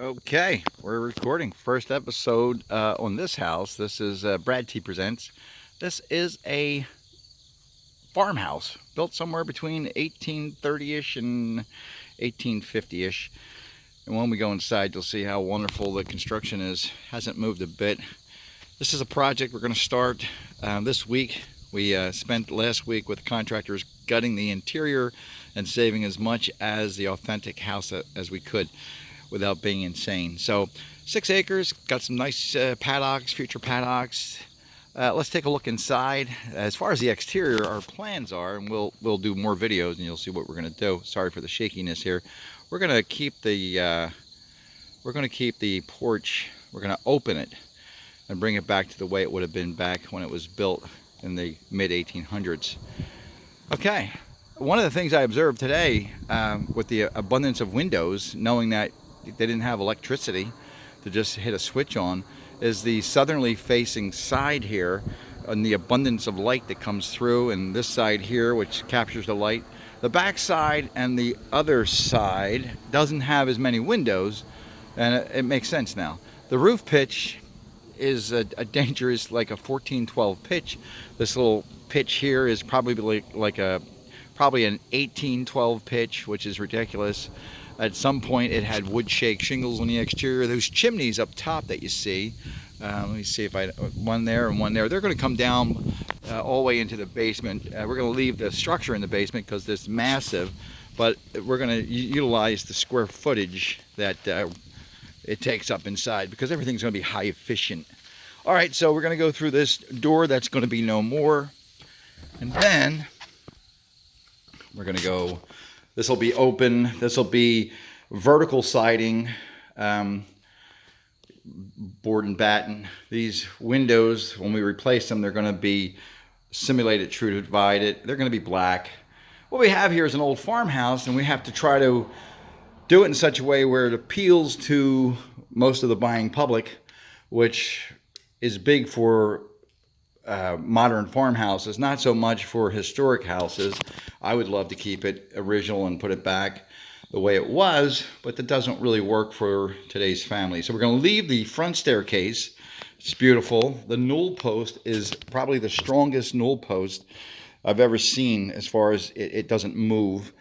Okay, we're recording first episode on this house. This is Brad T Presents. This is a farmhouse built somewhere between 1830-ish and 1850-ish. And when we go inside, you'll see how wonderful the construction is. Hasn't moved a bit. This is a project we're going to start this week. We spent last week with contractors gutting the interior and saving as much as the authentic house as we could, without being insane. So 6 acres, got some nice paddocks, future paddocks. Let's take a look inside. As far as the exterior, our plans are, and we'll do more videos and you'll see what we're gonna do. Sorry for the shakiness here. We're gonna keep the porch, we're gonna open it and bring it back to the way it would have been back when it was built in the mid 1800s. Okay, one of the things I observed today with the abundance of windows, knowing that they didn't have electricity to just hit a switch on, is the southerly facing side here, and the abundance of light that comes through, and this side here which captures the light. The back side and the other side doesn't have as many windows, and it makes sense now. The roof pitch is a dangerous, like a 14-12 pitch. This little pitch here is probably probably an 18-12 pitch, which is ridiculous. At some point it had wood shake shingles on the exterior. Those chimneys up top that you see, let me see if one there and one there, they're going to come down all the way into the basement. We're going to leave the structure in the basement because it's massive, but we're going to utilize the square footage that it takes up inside, because everything's going to be high efficient. All right, so we're going to go through this door that's going to be no more, and then we're going to go, this will be open, this will be vertical siding, board and batten. These windows, when we replace them, they're going to be simulated true divided. They're going to be black. What we have here is an old farmhouse, and we have to try to do it in such a way where it appeals to most of the buying public, which is big for modern farmhouses, not so much for historic houses. I would love to keep it original and put it back the way it was, but that doesn't really work for today's family. So we're going to leave the front staircase. It's beautiful. The newel post is probably the strongest newel post I've ever seen, as far as it doesn't move.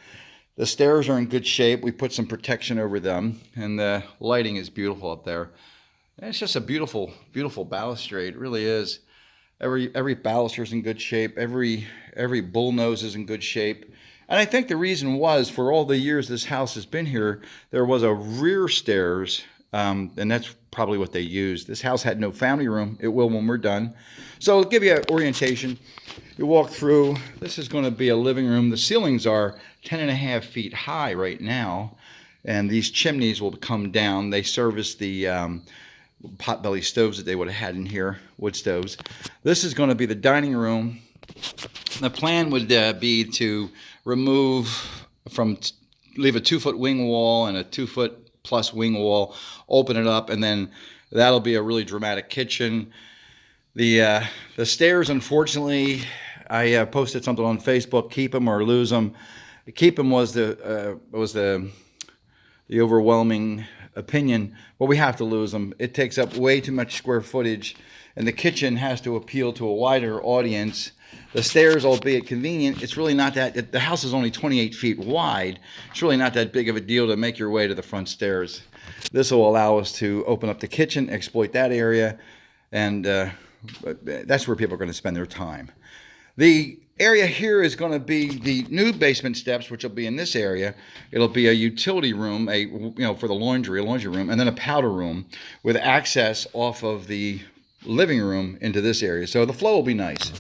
The stairs are in good shape. We put some protection over them, and the lighting is beautiful up there. And it's just a beautiful, beautiful balustrade. It really is. Every baluster is in good shape. Every bull nose is in good shape. And I think the reason was, for all the years this house has been here, there was a rear stairs, and that's probably what they used. This house had no family room. It will when we're done. So I'll give you an orientation. You walk through. This is going to be a living room. The ceilings are 10.5 feet high right now, and these chimneys will come down. They service the potbelly stoves that they would have had in here, wood stoves. This is going to be the dining room. The plan would be to leave a 2-foot wing wall and a 2-foot plus wing wall, open it up, and then that'll be a really dramatic kitchen. The stairs, unfortunately, I posted something on Facebook, keep them or lose them. Keep them was the overwhelming opinion, but we have to lose them. It takes up way too much square footage, and the kitchen has to appeal to a wider audience. The stairs, albeit convenient, it's really not that, the house is only 28 feet wide. It's really not that big of a deal to make your way to the front stairs. This will allow us to open up the kitchen, exploit that area, and that's where people are going to spend their time. The area here is going to be the new basement steps, which will be in this area. It'll be a utility room, for the laundry, a laundry room, and then a powder room with access off of the living room into this area. So the flow will be nice.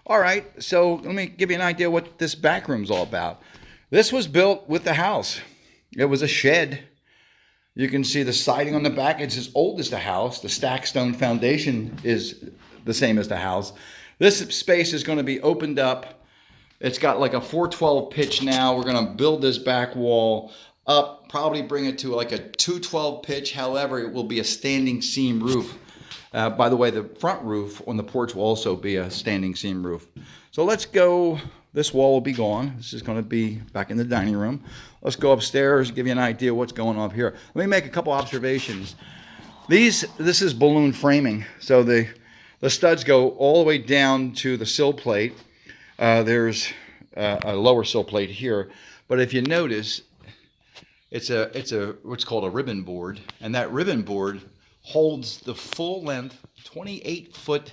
All right, so let me give you an idea what this back room's all about. This was built with the house. It was a shed. You can see the siding on the back. It's as old as the house. The stack stone foundation is the same as the house. This space is going to be opened up. It's got like a 412 pitch now. We're going to build this back wall up, probably bring it to like a 212 pitch. However, it will be a standing seam roof. By the way, the front roof on the porch will also be a standing seam roof. So let's go This wall will be gone. This is going to be back in the dining room. Let's go upstairs, give you an idea what's going on here. Let me make a couple observations. This is balloon framing, so the studs go all the way down to the sill plate. There's a lower sill plate here, but if you notice, it's a what's called a ribbon board, and that ribbon board holds the full length 28-foot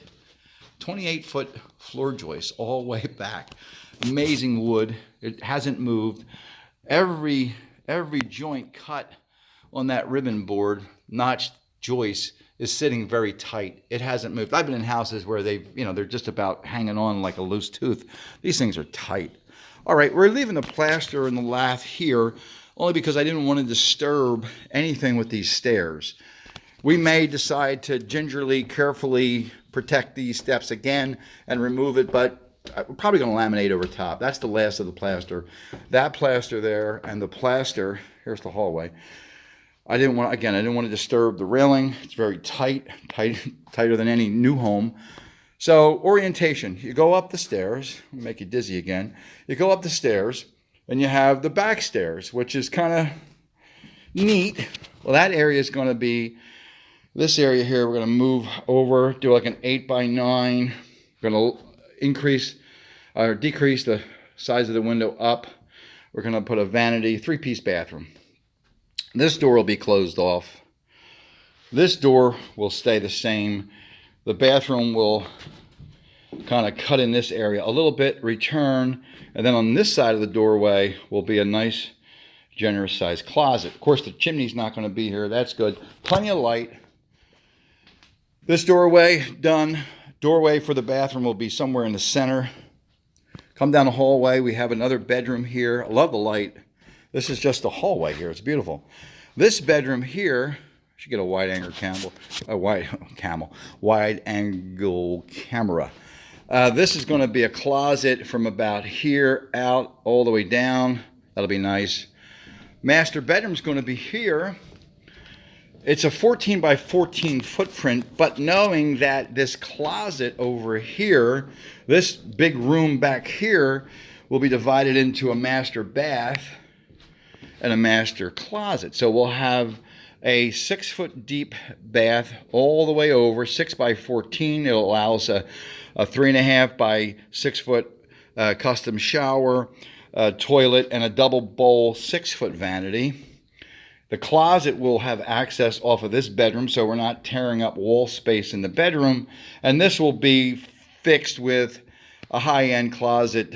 floor joist all the way back. Amazing wood. It hasn't moved. Every joint cut on that ribbon board, notched joist, is sitting very tight. It hasn't moved. I've been in houses where they're just about hanging on like a loose tooth. These things are tight. All right, we're leaving the plaster and the lath here only because I didn't want to disturb anything with these stairs. We may decide to gingerly, carefully protect these steps again and remove it, but we're probably going to laminate over top. That's the last of the plaster. That plaster there and the plaster, here's the hallway. I didn't want to disturb the railing. It's very tighter than any new home. So orientation, you go up the stairs, make you dizzy again. You go up the stairs and you have the back stairs, which is kind of neat. Well, that area is going to be this area here. We're going to move over, do like an 8x9. We're going to increase or decrease the size of the window up. We're going to put a vanity, 3-piece bathroom. This door will be closed off. This door will stay the same. The bathroom will kind of cut in this area a little bit, return, and then on this side of the doorway will be a nice, generous sized closet. Of course, the chimney's not going to be here. That's good. Plenty of light. This doorway done. Doorway for the bathroom will be somewhere in the center. Come down the hallway. We have another bedroom here. I love the light. This is just the hallway here. It's beautiful. This bedroom here, I should get a wide angle camera. This is going to be a closet from about here out all the way down. That'll be nice. Master bedroom is going to be here. It's a 14 by 14 footprint, but knowing that this closet over here, this big room back here, will be divided into a master bath and a master closet. So we'll have a 6-foot deep bath all the way over, 6 by 14. It'll allow us a 3.5 by 6 foot custom shower, toilet, and a double bowl 6-foot vanity. The closet will have access off of this bedroom, so we're not tearing up wall space in the bedroom. And this will be fixed with a high-end closet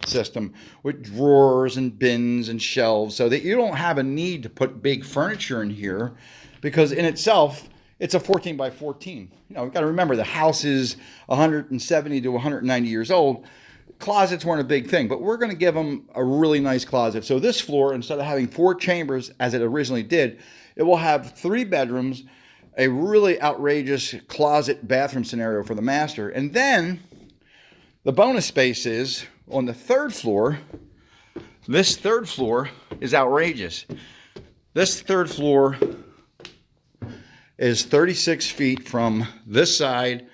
system with drawers and bins and shelves, so that you don't have a need to put big furniture in here, because in itself, it's a 14 by 14. You've got to remember the house is 170 to 190 years old. Closets weren't a big thing, but we're going to give them a really nice closet. So this floor, instead of having 4 chambers as it originally did, it will have 3 bedrooms, a really outrageous closet bathroom scenario for the master. And then the bonus space is on the 3rd floor. This 3rd floor is outrageous. This 3rd floor is 36 feet from this side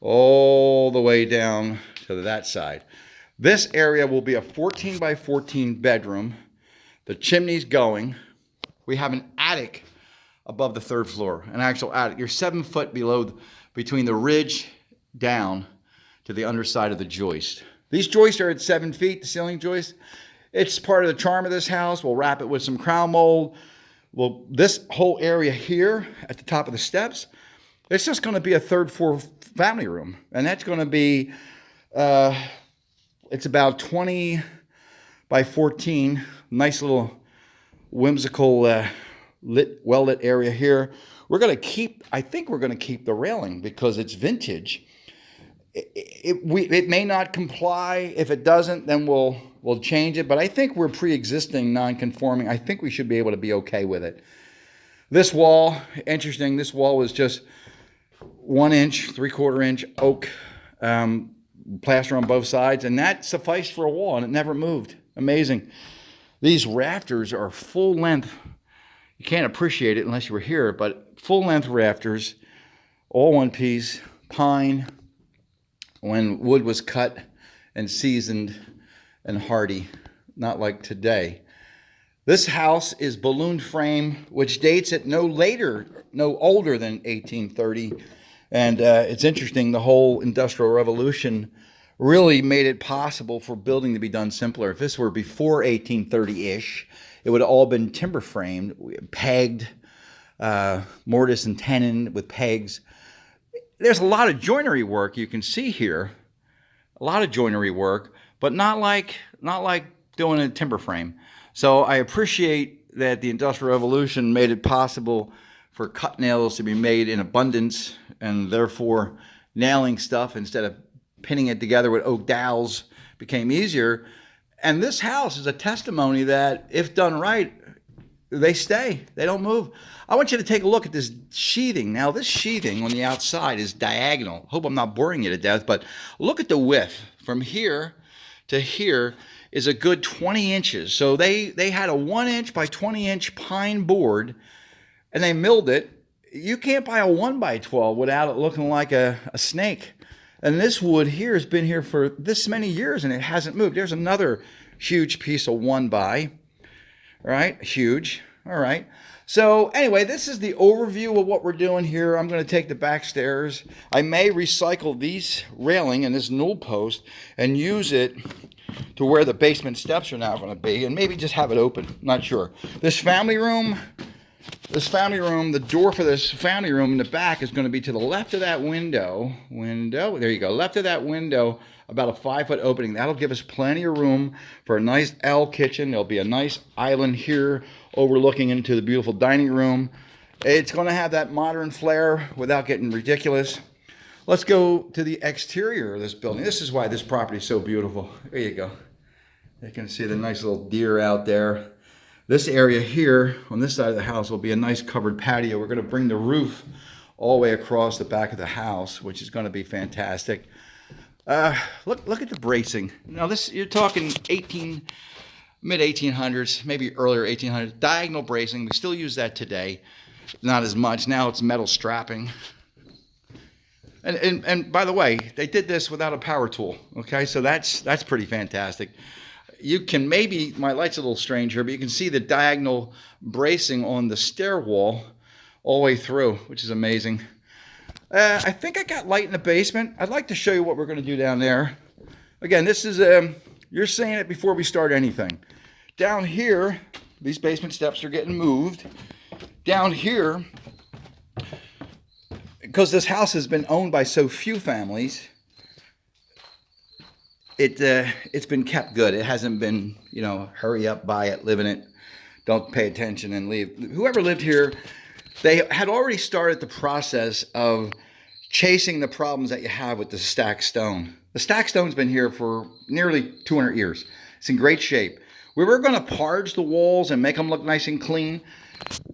all the way down to that side. This area will be a 14 by 14 bedroom. The chimney's going. We have an attic above the 3rd floor, an actual attic. You're 7 foot below, between the ridge down to the underside of the joist. These joists are at 7 feet, the ceiling joist. It's part of the charm of this house. We'll wrap it with some crown mold. Well, this whole area here at the top of the steps, it's just going to be a 3rd floor family room. And that's going to be, it's about 20 by 14. Nice little whimsical well-lit area here. We're going to keep, I think we're going to keep the railing because it's vintage. It may not comply. If it doesn't, then we'll change it. But I think we're pre-existing non-conforming. I think we should be able to be okay with it. This wall, interesting. This wall was just 1 inch, 3/4 inch oak plaster on both sides, and that sufficed for a wall, and it never moved. Amazing. These rafters are full length. You can't appreciate it unless you were here, but full length rafters, all one piece, pine. When wood was cut and seasoned and hardy, not like today. This house is balloon frame, which dates it no older than 1830. And it's interesting, the whole Industrial Revolution really made it possible for building to be done simpler. If this were before 1830-ish, it would have all been timber framed, pegged, mortise and tenon with pegs. There's a lot of joinery work you can see here, a lot of joinery work, but not like doing a timber frame. So I appreciate that the Industrial Revolution made it possible for cut nails to be made in abundance, and therefore nailing stuff instead of pinning it together with oak dowels became easier. And this house is a testimony that if done right, they stay. They don't move. I want you to take a look at this sheathing. Now, this sheathing on the outside is diagonal. Hope I'm not boring you to death, but look at the width. From here to here is a good 20 inches. So they had a 1-inch by 20-inch pine board, and they milled it. You can't buy a 1x12 without it looking like a snake. And this wood here has been here for this many years, and it hasn't moved. There's another huge piece of 1x. All right, huge. All right. So anyway, this is the overview of what we're doing here. I'm going to take the back stairs. I may recycle these railing and this newel post and use it to where the basement steps are now going to be, and maybe just have it open. Not sure. This family room, the door for this family room in the back is going to be to the left of that window. There you go. Left of that window, about a 5-foot opening. That'll give us plenty of room for a nice L kitchen. There'll be a nice island here overlooking into the beautiful dining room. It's going to have that modern flair without getting ridiculous. Let's go to the exterior of this building. This is why this property is so beautiful. There you go. You can see the nice little deer out there. This area here on this side of the house will be a nice covered patio. We're going to bring the roof all the way across the back of the house, which is going to be fantastic. Look at the bracing. Now this, you're talking mid 1800s, maybe earlier 1800s. Diagonal bracing. We still use that today. Not as much. Now it's metal strapping. And by the way, they did this without a power tool. Okay, so that's pretty fantastic. You can maybe, my light's a little strange here, but you can see the diagonal bracing on the stair wall all the way through, which is amazing. I think I got light in the basement. I'd like to show you what we're going to do down there. Again, this is, you're seeing it before we start anything. Down here, these basement steps are getting moved. Down here, because this house has been owned by so few families, it's been kept good. It hasn't been, hurry up, buy it, live in it, don't pay attention and leave. Whoever lived here, they had already started the process of chasing the problems that you have with the stacked stone. The stacked stone's been here for nearly 200 years. It's in great shape. We were going to parge the walls and make them look nice and clean.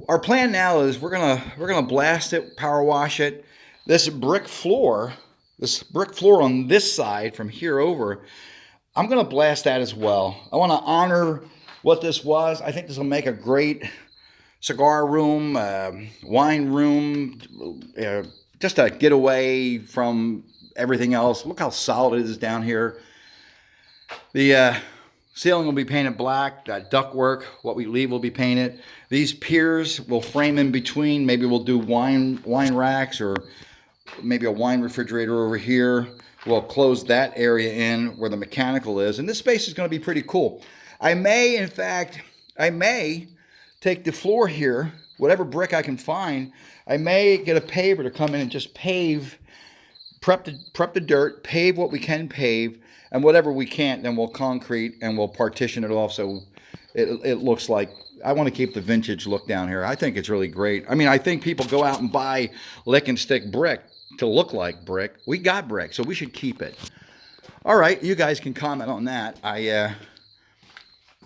Our plan now is we're gonna blast it, power wash it. This brick floor on this side from here over, I'm going to blast that as well. I want to honor what this was. I think this will make a great cigar room, wine room, just a getaway from everything else. Look how solid it is down here. The ceiling will be painted black. That ductwork, what we leave will be painted. These piers will frame in between. Maybe we'll do wine racks, or maybe a wine refrigerator over here. We'll close that area in where the mechanical is. And this space is going to be pretty cool. I may take the floor here, whatever brick I can find. I may get a paver to come in and just pave, prep the dirt, pave what we can pave, and whatever we can't, then we'll concrete and we'll partition it off so it looks like, I want to keep the vintage look down here. I think it's really great. I mean, I think people go out and buy lick and stick brick to look like brick. We got brick, so we should keep it. All right, you guys can comment on that. I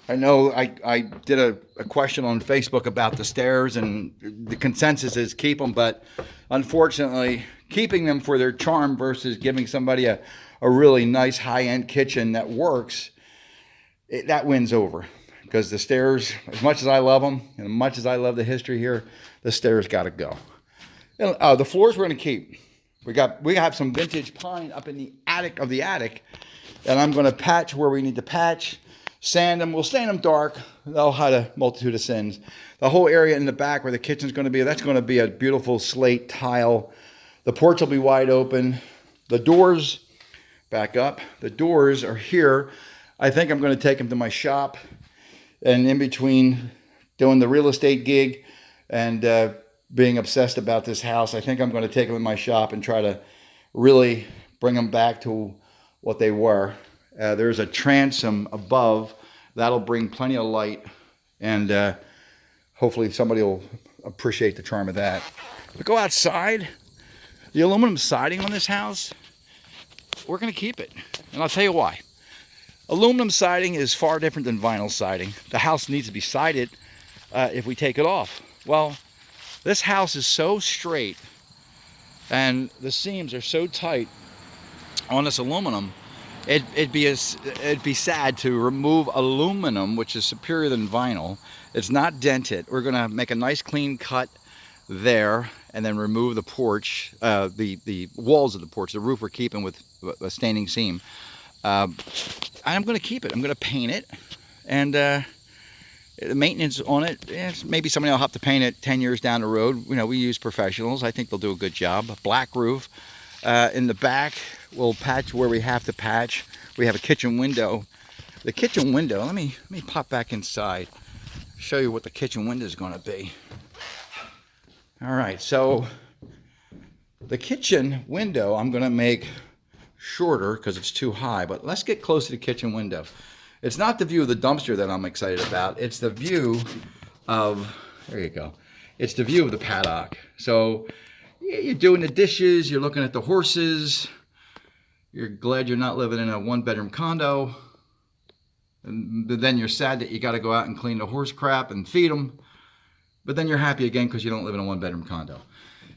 know I did a question on Facebook about the stairs, and the consensus is keep them, but unfortunately, keeping them for their charm versus giving somebody a really nice high-end kitchen that works, that wins over. Because the stairs, as much as I love them, and as much as I love the history here, the stairs got to go. And, the floors we're going to keep. We have some vintage pine up in the attic of the attic. And I'm going to patch where we need to patch, sand them. We'll stain them dark. They'll hide a multitude of sins. The whole area in the back where the kitchen's going to be, that's going to be a beautiful slate tile. The porch will be wide open. The doors, back up. The doors are here. I think I'm going to take them to my shop. And in between doing the real estate gig and being obsessed about this house, I think I'm going to take them in my shop and try to really bring them back to what they were. There's a transom above. That'll bring plenty of light, and hopefully somebody will appreciate the charm of that. But go outside. The aluminum siding on this house, we're going to keep it. And I'll tell you why. Aluminum siding is far different than vinyl siding. The house needs to be sided if we take it off. Well, this house is so straight and the seams are so tight on this aluminum, it'd be sad to remove aluminum, which is superior than vinyl. It's not dented. We're going to make a nice clean cut there and then remove the porch, the walls of the porch. The roof we're keeping with a standing seam. I'm going to keep it. I'm going to paint it, and the maintenance on it, maybe somebody will have to paint it 10 years down the road. You know, we use professionals. I think they'll do a good job. Black roof. In the back, we'll patch where we have to patch. We have a kitchen window. The kitchen window, let me pop back inside, show you what the kitchen window is going to be. All right, so the kitchen window I'm going to make shorter because it's too high, but let's get close to the kitchen window. It's not the view of the dumpster that I'm excited about. It's the view of, there you go. It's the view of the paddock. So you're doing the dishes, you're looking at the horses, you're glad you're not living in a one-bedroom condo, and then you're sad that you got to go out and clean the horse crap and feed them, but then you're happy again because you don't live in a one-bedroom condo.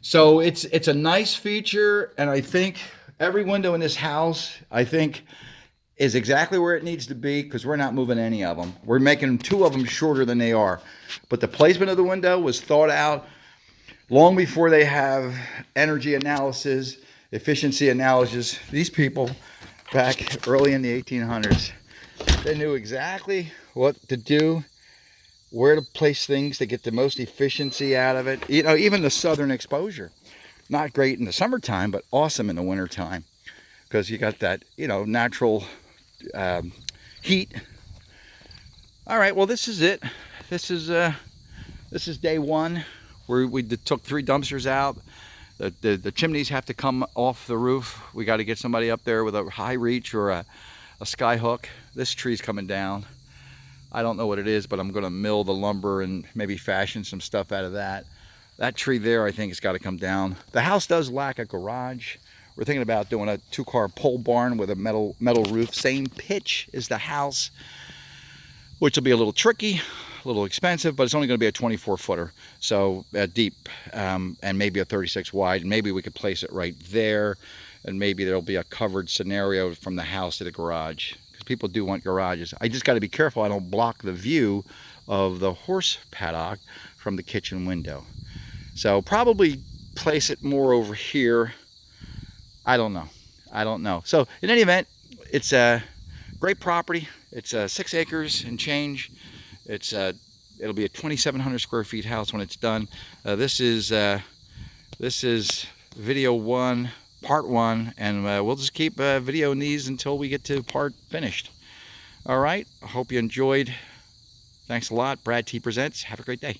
So it's a nice feature, and I think every window in this house, I think, is exactly where it needs to be because we're not moving any of them. We're making 2 of them shorter than they are. But the placement of the window was thought out long before they have energy analysis, efficiency analysis. These people back early in the 1800s, they knew exactly what to do, where to place things to get the most efficiency out of it. You know, even the southern exposure. Not great in the summertime, but awesome in the wintertime because you got that, you know, natural heat. All right, well, this is it. This is day 1 where we took 3 dumpsters out. The chimneys have to come off the roof. We got to get somebody up there with a high reach or a sky hook. This tree's coming down. I don't know what it is, but I'm going to mill the lumber and maybe fashion some stuff out of that. That tree there, I think, has got to come down. The house does lack a garage. We're thinking about doing a 2-car pole barn with a metal roof, same pitch as the house, which will be a little tricky, a little expensive, but it's only going to be a 24-footer, so deep, and maybe a 36 wide. Maybe we could place it right there, and maybe there'll be a covered scenario from the house to the garage, because people do want garages. I just got to be careful I don't block the view of the horse paddock from the kitchen window. So probably place it more over here. I don't know. So in any event, it's a great property. It's 6 acres and change. It'll be a 2,700 square feet house when it's done. This is video 1, part 1, and we'll just keep videoing these until we get to part finished. All right. I hope you enjoyed. Thanks a lot. Brad T Presents. Have a great day.